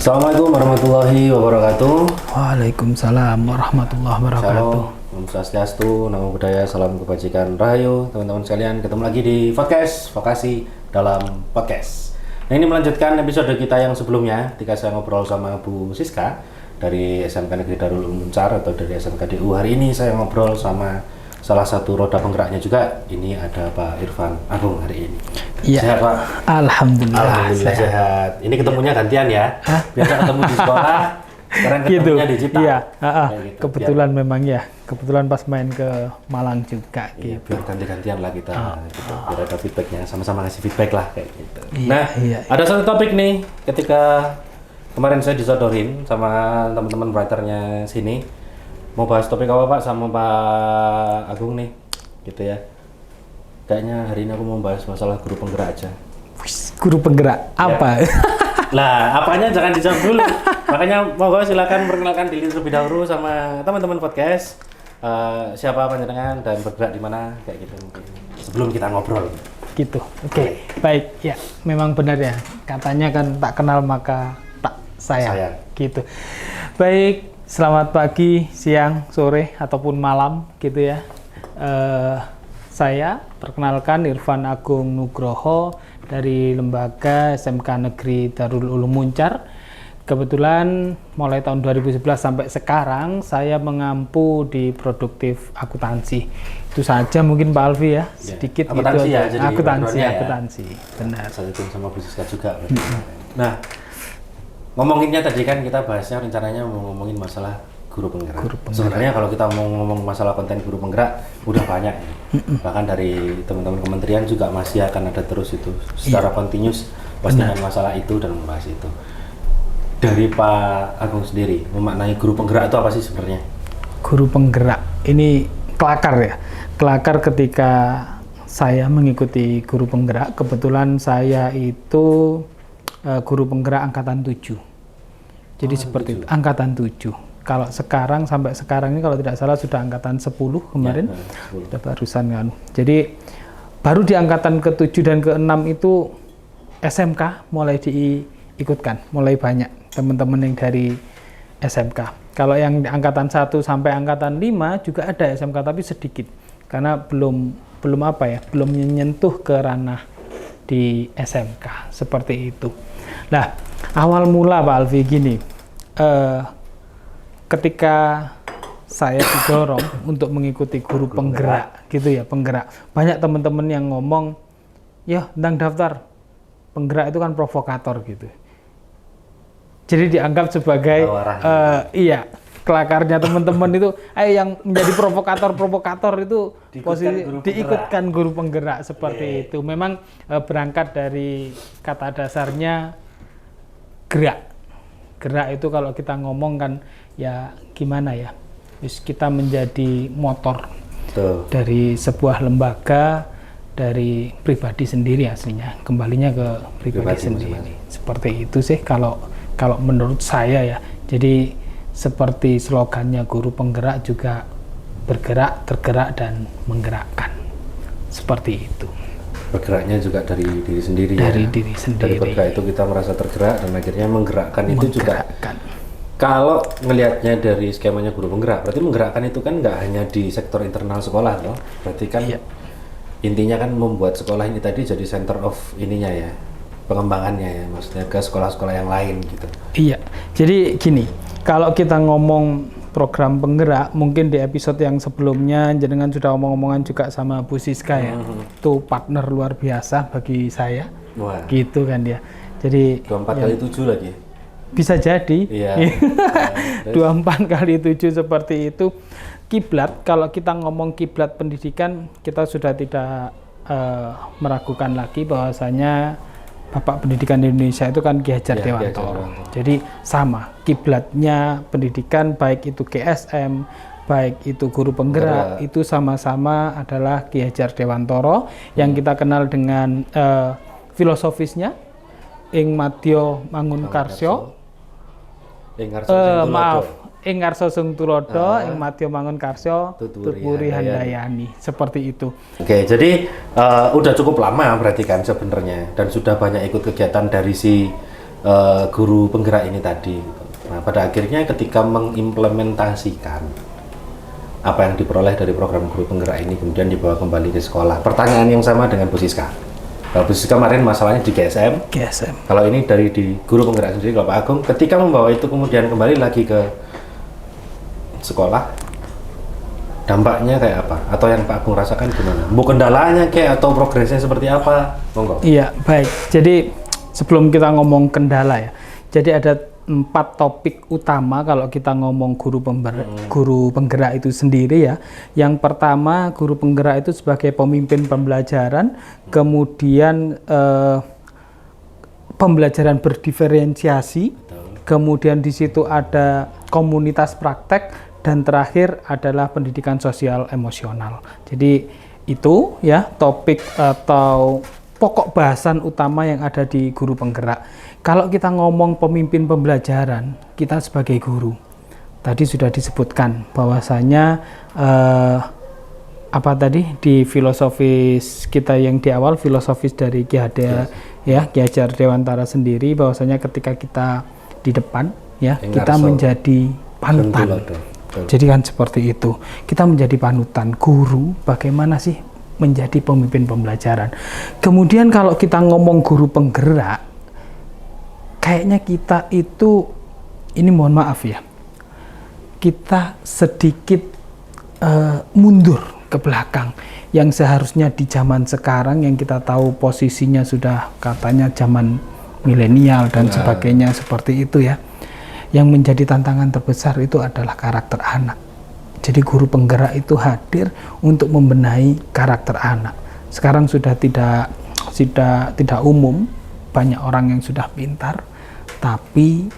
Assalamualaikum warahmatullahi wabarakatuh. Waalaikumsalam warahmatullahi wabarakatuh. Shalom, Om Swastiastu, Namo Buddhaya, Salam Kebajikan Rahayu. Teman-teman sekalian, ketemu lagi di podcast Vokasi dalam Podcast. Nah, ini melanjutkan episode kita yang sebelumnya ketika saya ngobrol sama Bu Siska dari SMK Negeri Darul Ulum Muncar atau dari SMK DU. Hari ini saya ngobrol sama salah satu roda penggeraknya juga. Ini ada Pak Irfan Agung hari ini. Iya. Sehat, Pak? Alhamdulillah sehat. Ini ketemunya gantian ya. Biasa ketemu di sekolah, sekarang ketemunya di Cipta. Iya, gitu. kebetulan memang ya. Kebetulan pas main ke Malang juga Iya, gitu. biar ganti-gantian lah kita gitu. Biar ada feedbacknya, sama-sama ngasih feedback lah kayak gitu. Iya, Nah, iya. ada satu topik nih ketika kemarin saya disodorin sama teman-teman writernya sini. Mau bahas topik apa Pak sama Pak Agung nih? Gitu ya. Kayaknya hari ini aku mau bahas masalah guru penggerak aja. Wis, guru penggerak apa? Lah, apanya jangan dijawab dulu. Makanya monggo silakan perkenalkan diri terlebih dahulu sama teman-teman podcast. Siapa panjenengan dan bergerak di mana kayak gitu mungkin. Sebelum kita ngobrol. Gitu. Oke. Baik, ya. Memang benar ya. Katanya kan tak kenal maka tak sayang. Gitu. Baik, selamat pagi, siang, sore ataupun malam gitu ya. Saya perkenalkan Irfan Agung Nugroho dari Lembaga SMK Negeri Darul Ulum Muncar. Kebetulan mulai tahun 2011 sampai sekarang saya mengampu di produktif akuntansi. Itu saja mungkin Pak Alfi ya, sedikit akuntansi gitu ya, aja. jadi Akuntansi, benar. Satu tim sama Bu Siska juga. Nah, ngomonginnya tadi kan kita bahasnya rencananya mau ngomongin masalah guru penggerak. Sebenarnya kalau kita mau ngomong masalah konten guru penggerak udah banyak ya. Bahkan dari teman-teman kementerian juga masih akan ada terus itu secara continuous pasti dengan masalah itu dan membahas itu. Dari Pak Agung sendiri memaknai guru penggerak itu apa sih sebenarnya? Guru penggerak ini kelakar ya. Kelakar ketika saya mengikuti guru penggerak. Kebetulan saya itu guru penggerak angkatan 7. Jadi seperti 7. Itu, angkatan 7. Kalau sekarang sampai sekarang ini kalau tidak salah sudah angkatan 10 kemarin. Ya, 10. Sudah barusan kan. Jadi baru di angkatan ke-7 dan ke-6 itu SMK mulai diikutkan, mulai banyak teman-teman yang dari SMK. Kalau yang angkatan 1 sampai angkatan 5 juga ada SMK tapi sedikit. Karena belum menyentuh ke ranah di SMK seperti itu. Nah, awal mula Pak Alfi gini. Ketika saya didorong untuk mengikuti guru penggerak gitu ya, penggerak. Banyak teman-teman yang ngomong, ya tentang daftar penggerak itu kan provokator gitu. Jadi dianggap sebagai kelakarnya teman-teman itu, yang menjadi provokator itu diikutkan guru penggerak seperti itu. Memang berangkat dari kata dasarnya gerak. Gerak itu kalau kita ngomong kan ya gimana ya, kita menjadi motor dari sebuah lembaga, dari pribadi sendiri aslinya, kembalinya ke pribadi sendiri. Seperti itu sih kalau menurut saya ya. Jadi seperti slogannya guru penggerak juga bergerak, tergerak dan menggerakkan. Seperti itu. Bergeraknya juga dari diri sendiri dari diri sendiri. Dari bergerak itu kita merasa tergerak dan akhirnya menggerakkan. Itu juga kalau ngelihatnya dari skemanya guru penggerak, berarti menggerakkan itu kan nggak hanya di sektor internal sekolah loh, berarti kan intinya kan membuat sekolah ini tadi jadi center of ininya ya, pengembangannya ya, maksudnya ke sekolah-sekolah yang lain gitu. Iya, jadi gini, kalau kita ngomong program penggerak, mungkin di episode yang sebelumnya jenengan sudah omong-omongan juga sama Bu Siska ya. Itu partner luar biasa bagi saya. Wah. Gitu kan dia. Jadi 24 kali 7 lagi. Bisa jadi. Iya. 24 kali 7 seperti itu. Kiblat, kalau kita ngomong kiblat pendidikan, kita sudah tidak meragukan lagi bahwasanya Bapak Pendidikan Indonesia itu kan Ki Hajar Dewantoro. Jadi sama, kiblatnya pendidikan baik itu GSM, baik itu guru penggerak, itu sama-sama adalah Ki Hajar Dewantoro yang kita kenal dengan filosofisnya Ing Madya Mangunkarsya. Ing Ngarsa Sung Tulodo, ing Madya Mangunkarsya, Tutpuri Handayani, seperti itu. Oke, jadi udah cukup lama berarti kan sebenarnya, dan sudah banyak ikut kegiatan dari si guru penggerak ini tadi. Nah, pada akhirnya ketika mengimplementasikan apa yang diperoleh dari program guru penggerak ini kemudian dibawa kembali ke sekolah. Pertanyaan yang sama dengan Bu Siska. Kalau Bu Siska kemarin masalahnya di GSM. Kalau ini dari di guru penggerak sendiri, kalau Pak Agung, ketika membawa itu kemudian kembali lagi ke sekolah, dampaknya kayak apa? Atau yang Pak Agung rasakan gimana? Kendalanya kayak atau progresnya seperti apa? Monggo. Iya, baik. Jadi sebelum kita ngomong kendala ya, jadi ada 4 topik utama kalau kita ngomong guru penggerak itu sendiri ya. Yang pertama, guru penggerak itu sebagai pemimpin pembelajaran, kemudian pembelajaran berdiferensiasi, kemudian di situ ada komunitas praktek, dan terakhir adalah pendidikan sosial emosional. Jadi itu ya topik atau pokok bahasan utama yang ada di guru penggerak. Kalau kita ngomong pemimpin pembelajaran, kita sebagai guru, tadi sudah disebutkan bahwasanya apa tadi di filosofis kita yang di awal, filosofis dari Ki Hajar Dewantara sendiri, bahwasanya ketika kita di depan ya kita menjadi panutan. Jadi kan seperti itu, kita menjadi panutan guru, bagaimana sih menjadi pemimpin pembelajaran. Kemudian kalau kita ngomong guru penggerak, kayaknya kita itu, ini mohon maaf ya, kita sedikit mundur ke belakang. Yang seharusnya di zaman sekarang yang kita tahu posisinya sudah katanya zaman milenial dan sebagainya seperti itu ya. Yang menjadi tantangan terbesar itu adalah karakter anak. Jadi guru penggerak itu hadir untuk membenahi karakter anak. Sekarang sudah tidak umum, banyak orang yang sudah pintar, tapi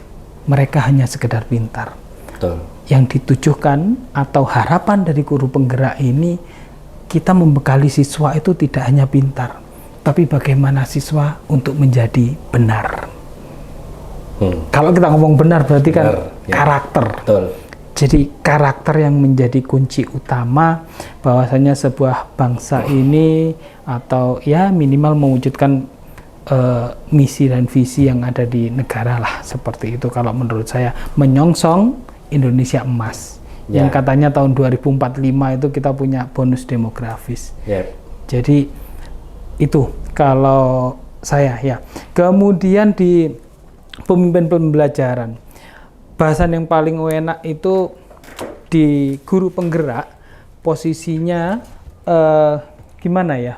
mereka hanya sekedar pintar. Betul. Yang ditujukan atau harapan dari guru penggerak ini, kita membekali siswa itu tidak hanya pintar, tapi bagaimana siswa untuk menjadi benar. Kalau kita ngomong benar berarti kan karakter. Betul. Jadi karakter yang menjadi kunci utama bahwasanya sebuah bangsa ini atau ya minimal mewujudkan misi dan visi yang ada di negara lah, seperti itu kalau menurut saya, menyongsong Indonesia emas yang katanya tahun 2045 itu kita punya bonus demografis. Jadi itu kalau saya ya. Kemudian di pemimpin pembelajaran, bahasan yang paling enak itu di guru penggerak, posisinya gimana ya?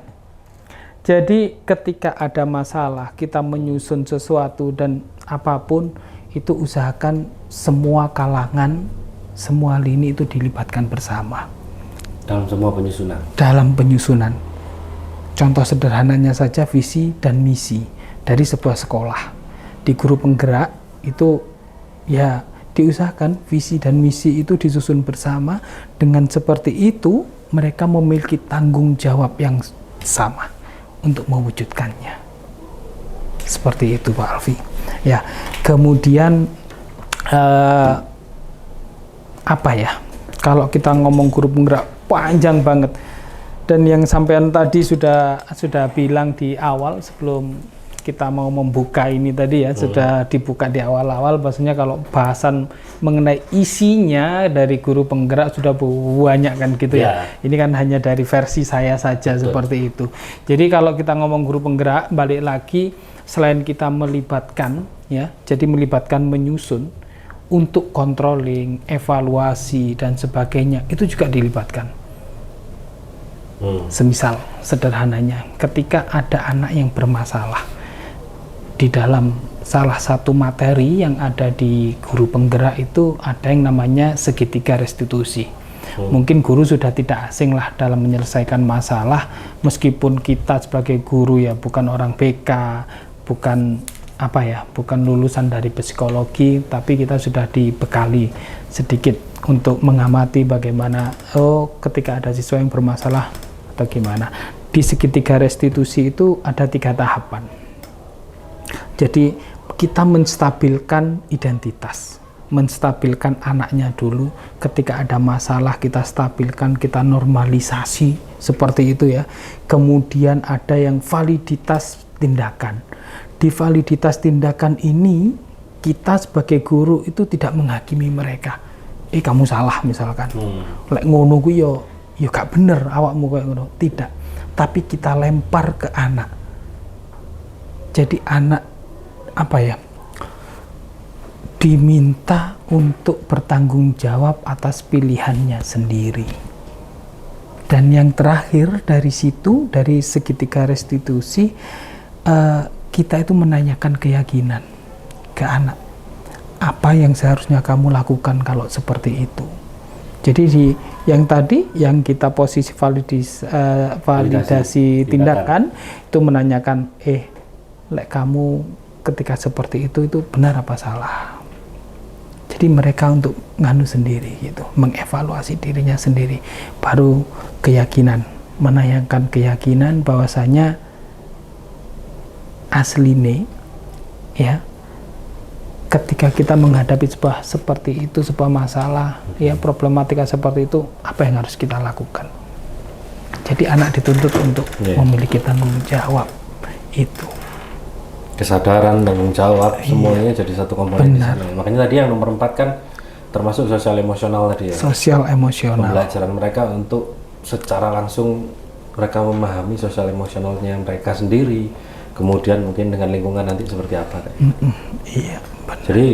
Jadi ketika ada masalah, kita menyusun sesuatu dan apapun, itu usahakan semua kalangan, semua lini itu dilibatkan bersama. Dalam semua penyusunan? Dalam penyusunan. Contoh sederhananya saja visi dan misi dari sebuah sekolah. Di guru penggerak itu ya diusahakan visi dan misi itu disusun bersama. Dengan seperti itu mereka memiliki tanggung jawab yang sama untuk mewujudkannya. Seperti itu Pak Alfi. Ya, kemudian apa ya? Kalau kita ngomong guru penggerak panjang banget. Dan yang sampean tadi sudah bilang di awal sebelum kita mau membuka ini tadi ya, sudah dibuka di awal-awal bahwasanya kalau bahasan mengenai isinya dari guru penggerak sudah banyak kan gitu ya. Ini kan hanya dari versi saya saja. Betul. Seperti itu. Jadi kalau kita ngomong guru penggerak, balik lagi selain kita melibatkan ya, jadi melibatkan menyusun untuk controlling, evaluasi dan sebagainya, itu juga dilibatkan. Semisal sederhananya ketika ada anak yang bermasalah di dalam salah satu materi yang ada di guru penggerak, itu ada yang namanya segitiga restitusi. Mungkin guru sudah tidak asing lah dalam menyelesaikan masalah, meskipun kita sebagai guru ya bukan orang BK, bukan bukan lulusan dari psikologi, tapi kita sudah dibekali sedikit untuk mengamati bagaimana ketika ada siswa yang bermasalah atau gimana. Di segitiga restitusi itu ada 3 tahapan. Jadi kita menstabilkan identitas, menstabilkan anaknya dulu. Ketika ada masalah kita stabilkan, kita normalisasi seperti itu ya. Kemudian ada yang validitas tindakan. Di validitas tindakan ini kita sebagai guru itu tidak menghakimi mereka. Kamu salah misalkan. Lek ngono ku yo gak bener awakmu kayak ngono. Tidak. Tapi kita lempar ke anak. Jadi anak diminta untuk bertanggung jawab atas pilihannya sendiri. Dan yang terakhir dari situ, dari segitiga restitusi, kita itu menanyakan keyakinan ke anak. Apa yang seharusnya kamu lakukan kalau seperti itu? Jadi yang tadi, yang kita posisi validasi tindakan, itu menanyakan, lek kamu ketika seperti itu benar apa salah? Jadi mereka untuk nganu sendiri gitu, mengevaluasi dirinya sendiri. Baru keyakinan, menanyakan keyakinan bahwasanya asline ya, ketika kita menghadapi sebuah masalah, ya problematika seperti itu, apa yang harus kita lakukan? Jadi anak dituntut untuk memiliki tanggung jawab itu. Kesadaran, tanggung jawab, semuanya jadi satu komponen di sana. Makanya tadi yang nomor 4 kan termasuk sosial emosional tadi ya. Sosial emosional. Pembelajaran mereka untuk secara langsung mereka memahami sosial emosionalnya mereka sendiri. Kemudian mungkin dengan lingkungan nanti seperti apa kayak. Iya, benar. Jadi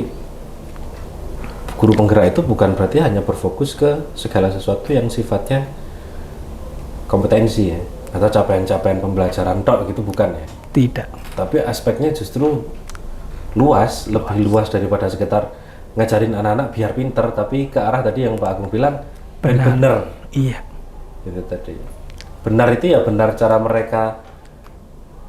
guru penggerak itu bukan berarti hanya berfokus ke segala sesuatu yang sifatnya kompetensi ya, atau capaian-capaian pembelajaran tok gitu, bukan ya. Tidak. Tapi aspeknya justru luas, lebih luas daripada sekitar ngajarin anak-anak biar pinter, tapi ke arah tadi yang Pak Agung bilang benar. Iya. Gitu tadi. Benar itu ya benar cara mereka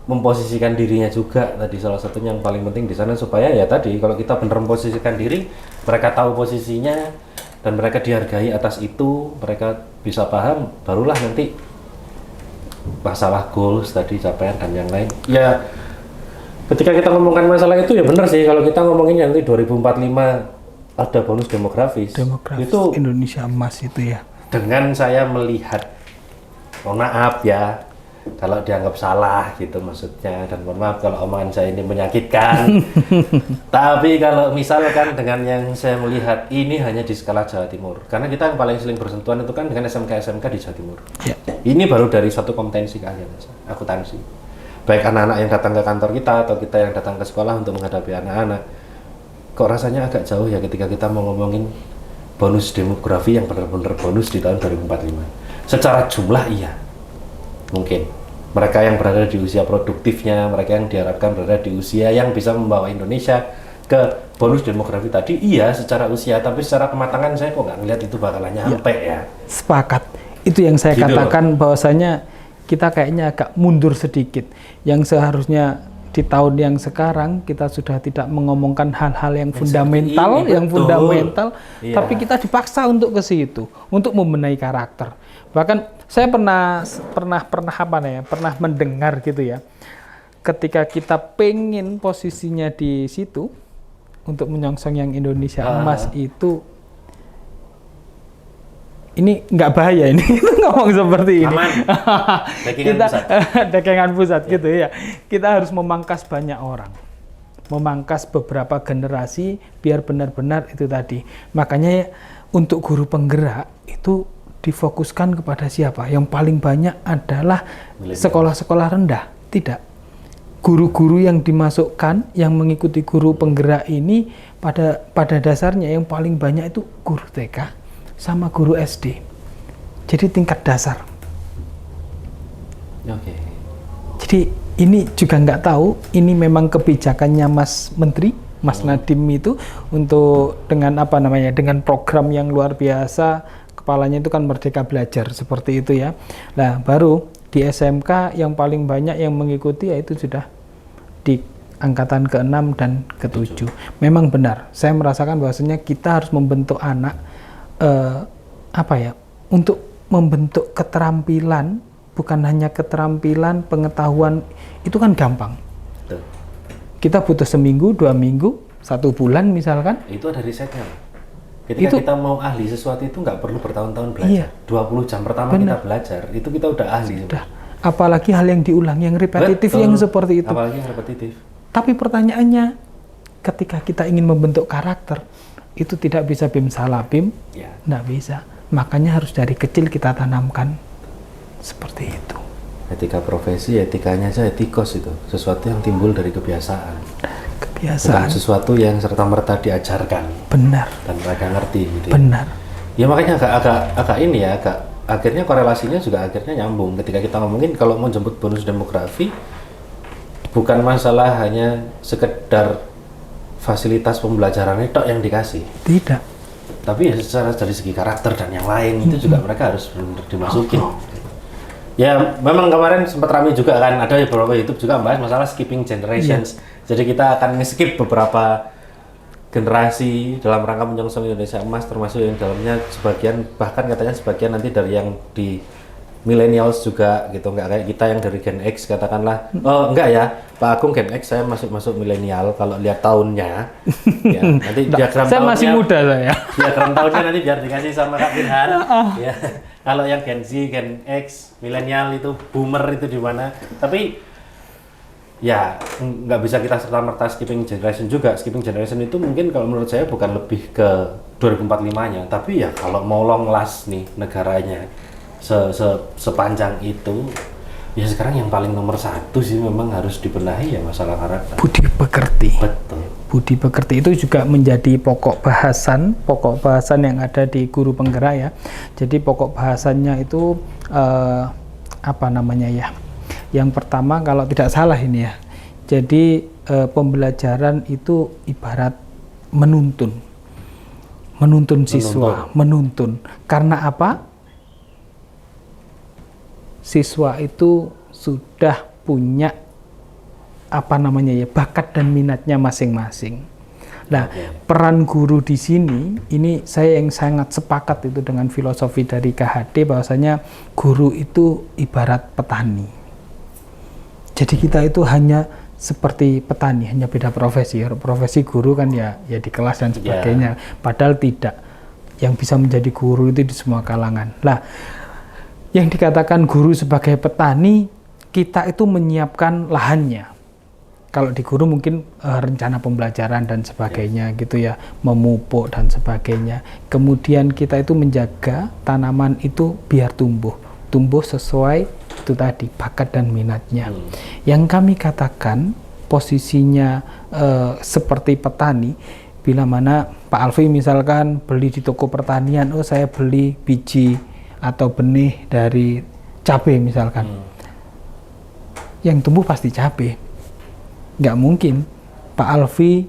memposisikan dirinya juga, tadi salah satunya yang paling penting di sana, supaya ya tadi kalau kita benar memposisikan diri, mereka tahu posisinya dan mereka dihargai atas itu, mereka bisa paham, barulah nanti masalah goals tadi, capaian dan yang lain. Ya ketika kita ngomongkan masalah itu ya benar sih, kalau kita ngomongin nanti 2045 ada bonus demografis itu Indonesia emas itu ya. Dengan saya melihat, mohon maaf ya kalau dianggap salah gitu maksudnya, dan mohon maaf kalau omongan saya ini menyakitkan. Tapi kalau misalkan dengan yang saya melihat ini hanya di skala Jawa Timur, karena kita yang paling sering bersentuhan itu kan dengan SMK-SMK di Jawa Timur. Ya. Ini baru dari satu kompetensi keahlian akuntansi. Baik anak-anak yang datang ke kantor kita atau kita yang datang ke sekolah untuk menghadapi anak-anak, kok rasanya agak jauh ya ketika kita mau ngomongin bonus demografi yang benar-benar bonus di tahun 2045. Secara jumlah iya, mungkin mereka yang berada di usia produktifnya, mereka yang diharapkan berada di usia yang bisa membawa Indonesia ke bonus demografi tadi, iya secara usia, tapi secara kematangan saya kok nggak ngelihat itu bakalan nyampe ya. Sepakat, itu yang saya gitu katakan loh. Bahwasanya kita kayaknya agak mundur sedikit, yang seharusnya di tahun yang sekarang kita sudah tidak mengomongkan hal-hal yang fundamental, iya. Tapi kita dipaksa untuk ke situ, untuk membenahi karakter. Bahkan saya pernah mendengar gitu ya, ketika kita pengen posisinya di situ untuk menyongsong yang Indonesia emas itu, ini nggak bahaya ini ngomong seperti ini. Aman. Dekengan pusat gitu ya. Kita harus memangkas banyak orang, memangkas beberapa generasi biar benar-benar itu tadi. Makanya untuk guru penggerak itu difokuskan kepada siapa? Yang paling banyak adalah sekolah-sekolah rendah. Tidak. Guru-guru yang dimasukkan, yang mengikuti guru penggerak ini pada dasarnya yang paling banyak itu guru TK sama guru SD. Jadi tingkat dasar. Oke. Jadi ini juga nggak tahu, ini memang kebijakannya Mas Menteri, Mas Nadiem itu untuk dengan dengan program yang luar biasa. Kepalanya itu kan Merdeka Belajar seperti itu ya. Nah, baru di SMK yang paling banyak yang mengikuti yaitu sudah di angkatan ke-6 dan ke-7. Memang benar, saya merasakan bahwasanya kita harus membentuk anak untuk membentuk keterampilan, bukan hanya keterampilan pengetahuan, itu kan gampang. Betul. Kita butuh seminggu, 2 minggu, 1 bulan misalkan. Itu ada risetnya. Ketika kita mau ahli sesuatu itu nggak perlu bertahun-tahun belajar. Iya. 20 jam pertama kita belajar, itu kita udah ahli. Sudah. Apalagi hal yang diulang, yang repetitif, yang seperti itu. Apalagi yang repetitif. Tapi pertanyaannya, ketika kita ingin membentuk karakter, itu tidak bisa bim salah bim, nggak bisa. Makanya harus dari kecil kita tanamkan seperti itu. Etika profesi, etikanya aja etikos itu, sesuatu yang timbul dari kebiasaan. Kebiasaan. Bukan sesuatu yang serta-merta diajarkan. Benar. Dan mereka ngerti gitu. Benar. Ya makanya agak ini ya, akhirnya korelasinya juga akhirnya nyambung. Ketika kita ngomongin kalau mau jemput bonus demografi, bukan masalah hanya sekedar fasilitas pembelajaran itu yang dikasih. Tidak. Tapi ya secara dari segi karakter dan yang lain itu juga mereka harus benar dimasukin. Ya memang kemarin sempat ramai juga kan, ada beberapa YouTube juga membahas masalah skipping generations. Jadi kita akan nge-skip beberapa generasi dalam rangka menyongsong Indonesia Emas, termasuk yang dalamnya sebagian, bahkan katanya sebagian nanti dari yang di millennials juga gitu, nggak kayak kita yang dari Gen X katakanlah. Oh enggak ya, Pak Agung Gen X, saya masuk milenial kalau lihat tahunnya. Ya, nanti diagram saya tahunnya, masih muda saya. diagram tahunnya nanti biar dikasih sama Kak Firhan. Ya, kalau yang Gen Z, Gen X, milenial itu boomer itu di mana? Tapi ya nggak bisa kita serta-merta skipping generation juga. Skipping generation itu mungkin kalau menurut saya bukan lebih ke 2045-nya, tapi ya kalau mau long last nih negaranya sepanjang itu, ya sekarang yang paling nomor satu sih memang harus dibenahi ya masalah karakter. Budi pekerti. Betul. Budi pekerti itu juga menjadi pokok bahasan yang ada di guru penggerak ya. Jadi pokok bahasannya itu apa namanya ya? Yang pertama kalau tidak salah ini ya. Jadi pembelajaran itu ibarat menuntun siswa, menuntun. Karena apa? Siswa itu sudah punya apa namanya ya, bakat dan minatnya masing-masing. Nah, peran guru di sini, ini saya yang sangat sepakat itu dengan filosofi dari KHD bahwasanya guru itu ibarat petani. Jadi kita itu hanya seperti petani, hanya beda profesi. Profesi guru kan ya di kelas dan sebagainya. Padahal tidak. Yang bisa menjadi guru itu di semua kalangan. Nah, yang dikatakan guru sebagai petani, kita itu menyiapkan lahannya. Kalau di guru mungkin rencana pembelajaran dan sebagainya gitu ya, memupuk dan sebagainya. Kemudian kita itu menjaga tanaman itu biar tumbuh sesuai itu tadi bakat dan minatnya. Yang kami katakan posisinya seperti petani, bila mana Pak Alfi misalkan beli di toko pertanian, oh saya beli biji atau benih dari cabai misalkan, yang tumbuh pasti cabai. Nggak mungkin Pak Alfi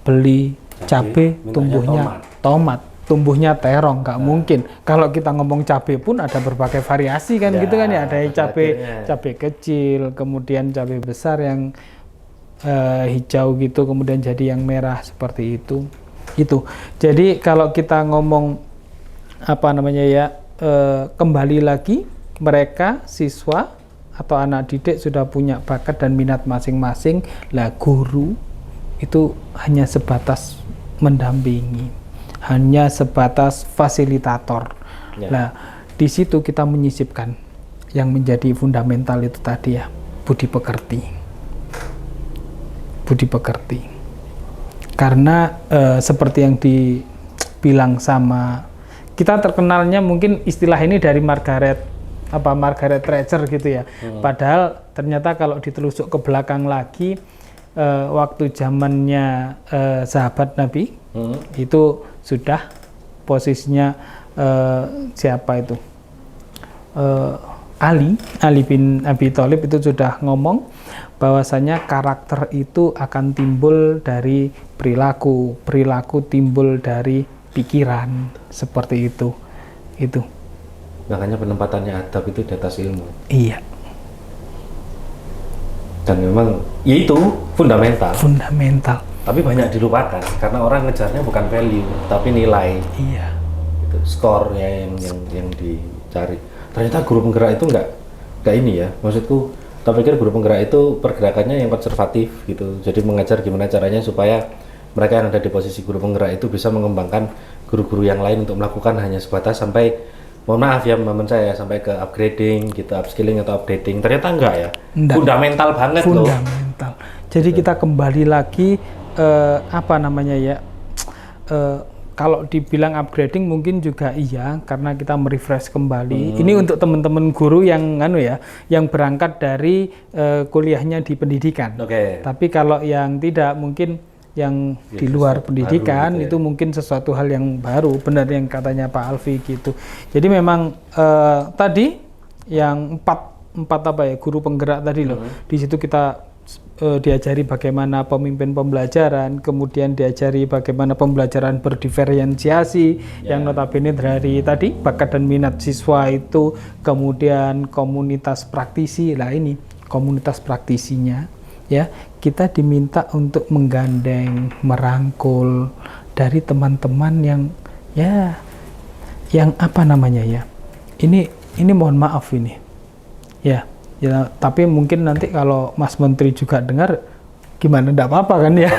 beli cabai tumbuhnya tomat, tumbuhnya terong, nggak mungkin. Kalau kita ngomong cabai pun ada berbagai variasi kan gitu kan ya, ada cabai kecil, kemudian cabai besar yang hijau gitu, kemudian jadi yang merah seperti itu. Jadi kalau kita ngomong apa namanya ya, kembali lagi mereka siswa atau anak didik sudah punya bakat dan minat masing-masing. Lah guru itu hanya sebatas mendampingi, hanya sebatas fasilitator. Nah di situ kita menyisipkan yang menjadi fundamental itu tadi ya, budi pekerti. Karena seperti yang dibilang sama, kita terkenalnya mungkin istilah ini dari Margaret Thatcher gitu ya. Padahal ternyata kalau ditelusuk ke belakang lagi, waktu zamannya sahabat Nabi itu sudah posisinya siapa itu? Ali bin Abi Thalib itu sudah ngomong bahwasanya karakter itu akan timbul dari perilaku timbul dari pikiran, seperti itu. Makanya penempatannya adab itu di atas ilmu. Iya. Dan memang ya itu fundamental. Tapi banyak dilupakan karena orang ngejarnya bukan value tapi nilai. Iya. Itu skornya yang dicari. Ternyata guru penggerak itu nggak ini ya. Maksudku, tak pikir guru penggerak itu pergerakannya yang konservatif gitu. Jadi mengajar gimana caranya supaya mereka yang ada di posisi guru penggerak itu bisa mengembangkan guru-guru yang lain untuk melakukan hanya sebatas sampai, mohon maaf ya teman saya, sampai ke upgrading gitu, upskilling atau updating. Ternyata enggak ya. Fundamental banget loh. Jadi kita kembali lagi apa namanya ya? Kalau dibilang upgrading mungkin juga iya, karena kita merefresh kembali. Ini untuk teman-teman guru yang yang berangkat dari kuliahnya di pendidikan. Tapi kalau yang tidak, mungkin yang di luar pendidikan itu mungkin sesuatu hal yang baru. Benar yang katanya Pak Alfi gitu. Jadi memang tadi yang empat apa ya, guru penggerak tadi loh. Di situ kita diajari bagaimana pemimpin pembelajaran, kemudian diajari bagaimana pembelajaran berdiferensiasi yang notabene dari tadi bakat dan minat siswa itu, kemudian komunitas praktisi. Lah ini komunitas praktisinya ya, kita diminta untuk menggandeng, merangkul dari teman-teman yang apa namanya ya. Ini mohon maaf ini. Ya, tapi mungkin nanti kalau Mas Menteri juga dengar, gimana? Enggak apa-apa kan ya?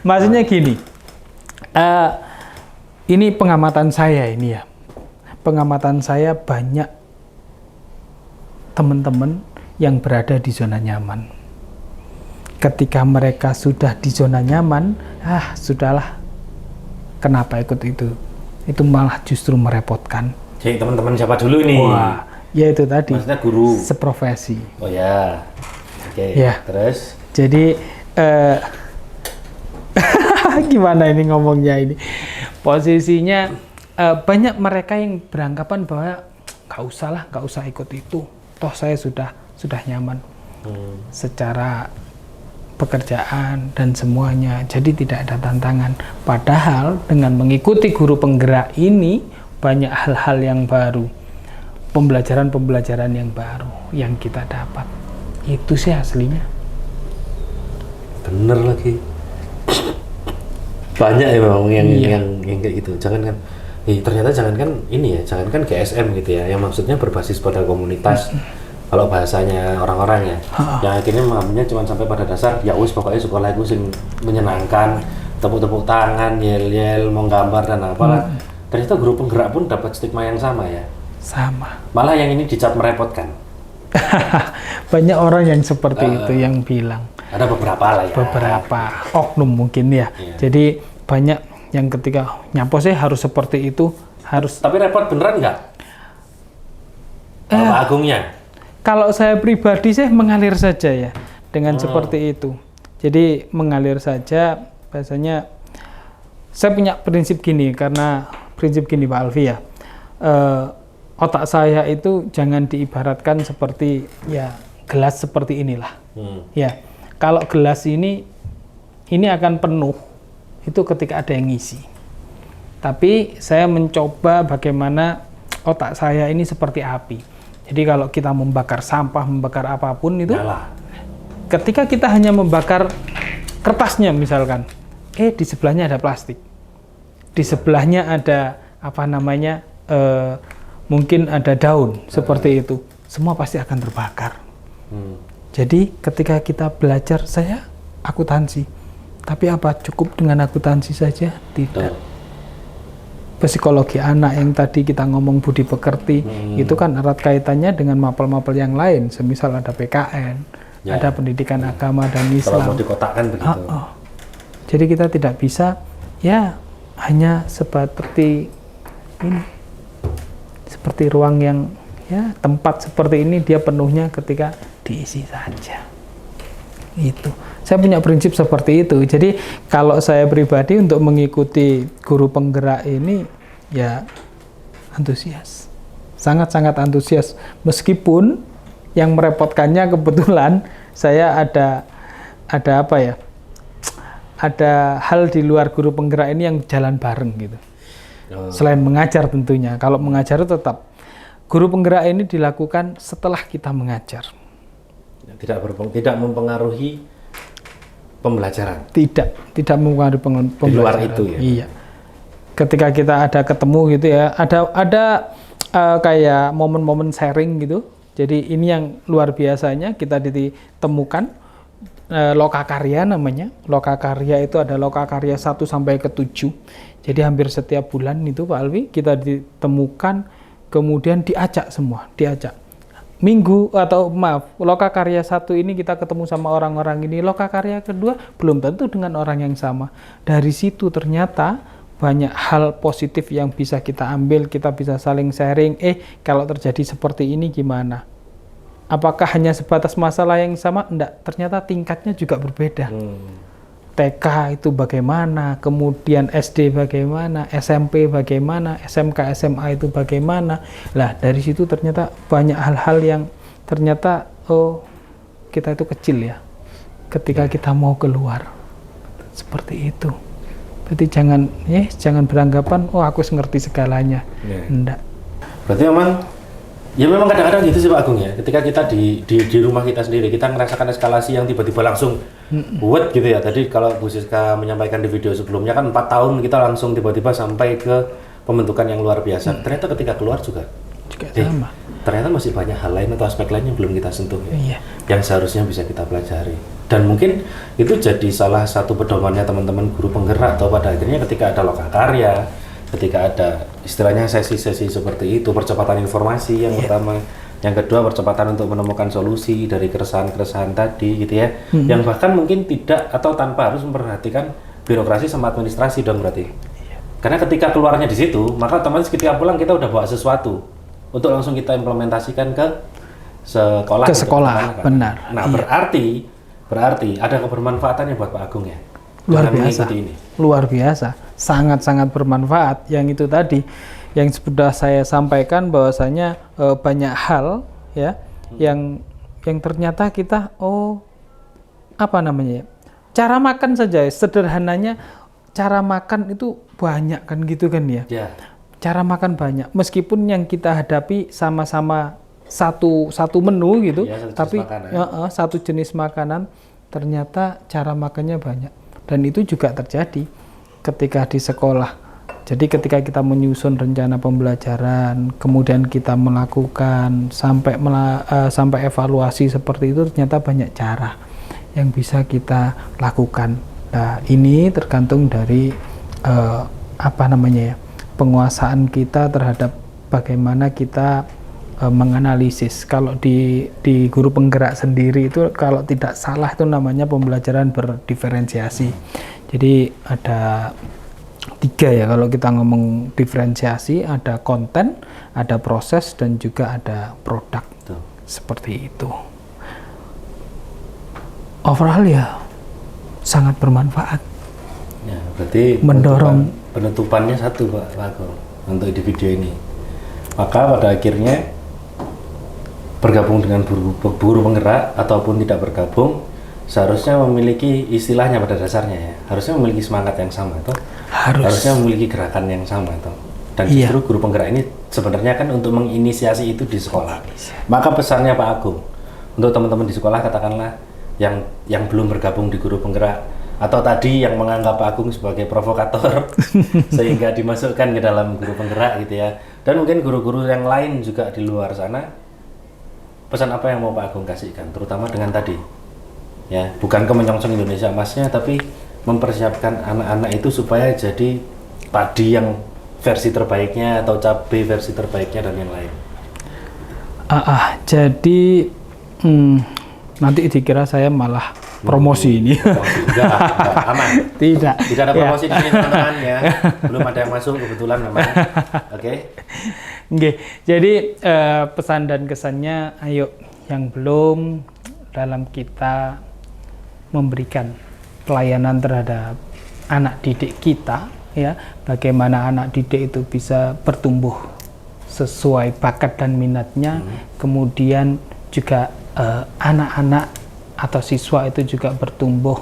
Maksudnya gini, ini pengamatan saya ini ya. Pengamatan saya banyak teman-teman yang berada di zona nyaman. Ketika mereka sudah di zona nyaman, sudahlah. Kenapa ikut itu? Itu malah justru merepotkan. Jadi teman-teman siapa dulu ini? Wah. Ya itu tadi. Maksudnya guru. Seprofesi. Oh ya. Oke. Ya. Terus? Jadi gimana ini ngomongnya ini? Posisinya banyak mereka yang beranggapan bahwa nggak usah ikut itu. Toh saya sudah nyaman secara pekerjaan dan semuanya. Jadi tidak ada tantangan. Padahal dengan mengikuti guru penggerak ini banyak hal-hal yang baru. Pembelajaran yang baru yang kita dapat. Itu sih aslinya. Bener lagi. Banyak ya memang yang kayak gitu. Jangankan ternyata jangankan ini ya, jangankan GSM gitu ya, yang maksudnya berbasis pada komunitas. Kalau bahasanya orang-orang ya, yang akhirnya mengambilnya cuma sampai pada dasar ya wis pokoknya sekolah itu sing menyenangkan, tepuk-tepuk tangan, yel-yel, mau gambar dan apalah. Ternyata guru penggerak pun dapat stigma yang sama ya. Sama. Malah yang ini dicap merepotkan. Banyak orang yang seperti itu yang bilang. Ada beberapa lah ya. Beberapa oknum mungkin ya. Jadi banyak yang ketika nyapos harus seperti itu, harus. Tapi repot beneran nggak? Pak Agungnya? Kalau saya pribadi sih mengalir saja ya dengan seperti itu. Jadi mengalir saja. Biasanya saya punya prinsip gini, karena prinsip gini Pak Alfi ya. Otak saya itu jangan diibaratkan seperti ya gelas seperti inilah. Ya, kalau gelas ini akan penuh itu ketika ada yang ngisi. Tapi saya mencoba bagaimana otak saya ini seperti api. Jadi kalau kita membakar sampah, membakar apapun itu, ketika kita hanya membakar kertasnya misalkan, di sebelahnya ada plastik, di sebelahnya ada apa namanya? Mungkin ada daun seperti itu, semua pasti akan terbakar. Jadi ketika kita belajar, saya akuntansi, tapi apa cukup dengan akuntansi saja? Tidak. Psikologi anak yang tadi kita ngomong budi pekerti, itu kan erat kaitannya dengan mapel-mapel yang lain, semisal ada PKN, ada pendidikan agama dan Islam. Kalau mau dikotakkan begitu. Jadi kita tidak bisa ya hanya seperti ini. Seperti ruang yang ya tempat seperti ini dia penuhnya ketika diisi saja. Itu. Saya punya prinsip seperti itu. Jadi kalau saya pribadi untuk mengikuti guru penggerak ini ya antusias. Sangat-sangat antusias. Meskipun yang merepotkannya kebetulan saya ada apa ya? Ada hal di luar guru penggerak ini yang jalan bareng gitu. Selain mengajar tentunya, kalau mengajar tetap guru penggerak ini dilakukan setelah kita mengajar. Tidak mempengaruhi pembelajaran. Tidak mempengaruhi pembelajaran. Di luar itu ya. Iya. Ketika kita ada ketemu gitu ya, ada kayak momen-momen sharing gitu. Jadi ini yang luar biasanya kita ditemukan lokakarya namanya. Lokakarya itu ada lokakarya 1 sampai ke 7. Jadi hampir setiap bulan itu Pak Alwi kita ditemukan, kemudian diajak semua, minggu atau maaf, Lokakarya 1 ini kita ketemu sama orang-orang ini, Lokakarya kedua belum tentu dengan orang yang sama. Dari situ ternyata banyak hal positif yang bisa kita ambil, kita bisa saling sharing, kalau terjadi seperti ini gimana? Apakah hanya sebatas masalah yang sama? Enggak, ternyata tingkatnya juga berbeda. TK itu bagaimana, kemudian SD bagaimana, SMP bagaimana, SMK, SMA itu bagaimana. Lah, dari situ ternyata banyak hal-hal yang ternyata, kita itu kecil ya, ketika kita mau keluar. Seperti itu. Berarti jangan beranggapan, aku ngerti segalanya. Enggak. Berarti memang kadang-kadang gitu sih Pak Agung ya. Ketika kita di rumah kita sendiri, kita ngerasakan eskalasi yang tiba-tiba langsung buat gitu ya. Tadi kalau Bu Siska menyampaikan di video sebelumnya kan 4 tahun kita langsung tiba-tiba sampai ke pembentukan yang luar biasa. Ternyata ketika keluar juga sama. Ternyata masih banyak hal lain atau aspek lain yang belum kita sentuh ya. Iya. Yang seharusnya bisa kita pelajari. Dan mungkin itu jadi salah satu pedomannya teman-teman guru penggerak, atau pada akhirnya ketika ada Lokakarya, ketika ada istilahnya sesi-sesi seperti itu, percepatan informasi yang pertama, yang kedua percepatan untuk menemukan solusi dari keresahan-keresahan tadi gitu ya, yang bahkan mungkin tidak atau tanpa harus memperhatikan birokrasi sama administrasi dong berarti. Karena ketika keluarnya di situ, maka otomatis ketika pulang kita udah bawa sesuatu untuk langsung kita implementasikan ke sekolah. Ke sekolah, benar. Nah, berarti ada kebermanfaatannya buat Pak Agung ya. Luar biasa. Luar biasa. Sangat-sangat bermanfaat. Yang itu tadi yang sudah saya sampaikan bahwasanya banyak hal ya yang ternyata kita cara makan saja sederhananya, cara makan itu banyak kan gitu kan ya. Cara makan banyak, meskipun yang kita hadapi sama-sama satu menu gitu, tapi satu jenis makanan, ternyata cara makannya banyak. Dan itu juga terjadi ketika di sekolah. Jadi ketika kita menyusun rencana pembelajaran, kemudian kita melakukan sampai evaluasi seperti itu, ternyata banyak cara yang bisa kita lakukan. Nah, ini tergantung dari penguasaan kita terhadap bagaimana kita menganalisis. Kalau di guru penggerak sendiri itu kalau tidak salah itu namanya pembelajaran berdiferensiasi. Jadi ada 3 ya kalau kita ngomong diferensiasi, ada konten, ada proses, dan juga ada produk. Seperti itu. Overall ya sangat bermanfaat. Ya, berarti mendorong penutupannya satu Pak Agung untuk di video ini. Maka pada akhirnya bergabung dengan guru penggerak ataupun tidak bergabung seharusnya memiliki istilahnya pada dasarnya ya, harusnya memiliki semangat yang sama itu, harusnya memiliki gerakan yang sama itu. Dan justru guru penggerak ini sebenarnya kan untuk menginisiasi itu di sekolah. Maka pesannya Pak Agung untuk teman-teman di sekolah, katakanlah yang belum bergabung di guru penggerak atau tadi yang menganggap Pak Agung sebagai provokator sehingga dimasukkan ke dalam guru penggerak gitu ya, dan mungkin guru-guru yang lain juga di luar sana, pesan apa yang mau Pak Agung kasihkan, terutama dengan tadi ya, bukan ke menyongsong Indonesia Emasnya, tapi mempersiapkan anak-anak itu supaya jadi padi yang versi terbaiknya atau cabai versi terbaiknya dan yang lain. Jadi nanti dikira saya malah promosi ini. Enggak, aman. Tidak ada promosi di sini teman-teman ya. Belum ada yang masuk kebetulan memang. Oke. Jadi pesan dan kesannya, ayo yang belum, dalam kita memberikan pelayanan terhadap anak didik kita ya, bagaimana anak didik itu bisa bertumbuh sesuai bakat dan minatnya, kemudian juga anak-anak atau siswa itu juga bertumbuh.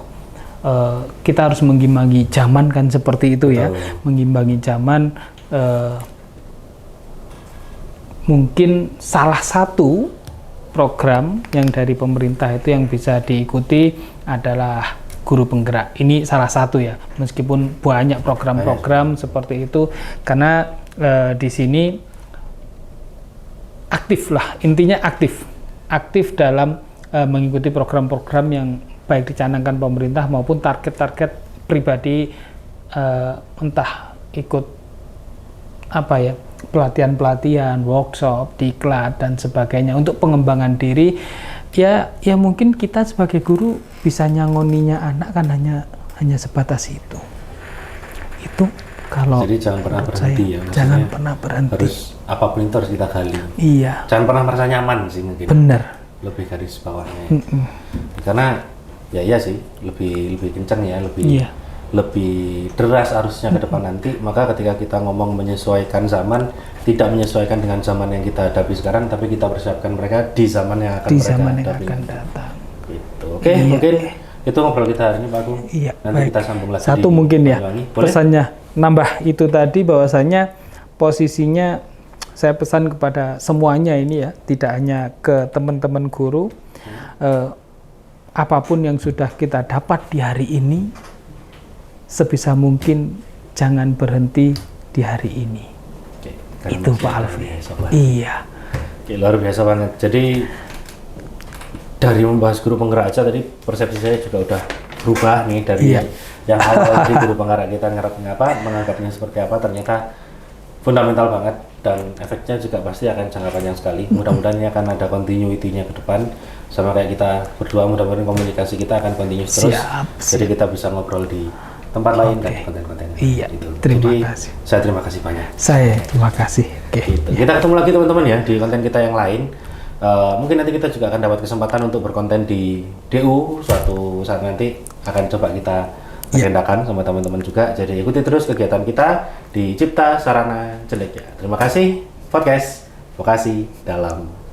Kita harus mengimbangi zaman kan seperti itu ya. Mengimbangi zaman, mungkin salah satu program yang dari pemerintah itu yang bisa diikuti adalah guru penggerak. Ini salah satu ya, meskipun banyak program-program seperti itu, karena di sini aktif lah, intinya aktif dalam mengikuti program-program yang baik dicanangkan pemerintah maupun target-target pribadi, entah ikut pelatihan-pelatihan, workshop, diklat dan sebagainya untuk pengembangan diri. Ya mungkin kita sebagai guru bisa nyangoninya anak kan hanya sebatas itu. Itu kalau jadi jangan pernah berhenti ya. Jangan pernah berhenti. Harus apapun itu harus kita gali. Iya. Jangan pernah merasa nyaman sih mungkin. Bener. Lebih garis bawahnya. Karena ya iya sih, lebih kencang ya, lebih deras arusnya ke depan nanti. Maka ketika kita ngomong menyesuaikan zaman, tidak menyesuaikan dengan zaman yang kita hadapi sekarang, tapi kita persiapkan mereka di zaman yang akan akan datang. Gitu. Oke, mungkin itu ngobrol kita hari ini Pak Agung. Iya, nanti baik. kita sambung lagi. Satu mungkin ya, pesannya nambah itu tadi bahwasanya posisinya saya pesan kepada semuanya ini ya, tidak hanya ke teman-teman guru, apapun yang sudah kita dapat di hari ini, sebisa mungkin jangan berhenti di hari ini. Oke, itu Pak Alfi. Iya. Oke, luar biasa banget. Jadi dari membahas guru penggerak aja tadi persepsi saya juga udah berubah nih dari yang awal tadi guru penggerak kita menganggapnya seperti apa, ternyata fundamental banget dan efeknya juga pasti akan jangka panjang sekali. Mudah-mudahan ini akan ada continuity-nya ke depan, sama kayak kita berdua, mudah-mudahan komunikasi kita akan continuous terus. Jadi kita bisa ngobrol di tempat lain dan konten-konten. Iya. Gitu. Terima kasih. Saya terima kasih banyak. Saya terima kasih. Gitu. Kita ketemu lagi teman-teman ya di konten kita yang lain. Mungkin nanti kita juga akan dapat kesempatan untuk berkonten di DU suatu saat nanti, akan coba kita agendakan sama teman-teman juga. Jadi ikuti terus kegiatan kita di Cipta Sarana Cendekia. Terima kasih podcast Vokasi Dalam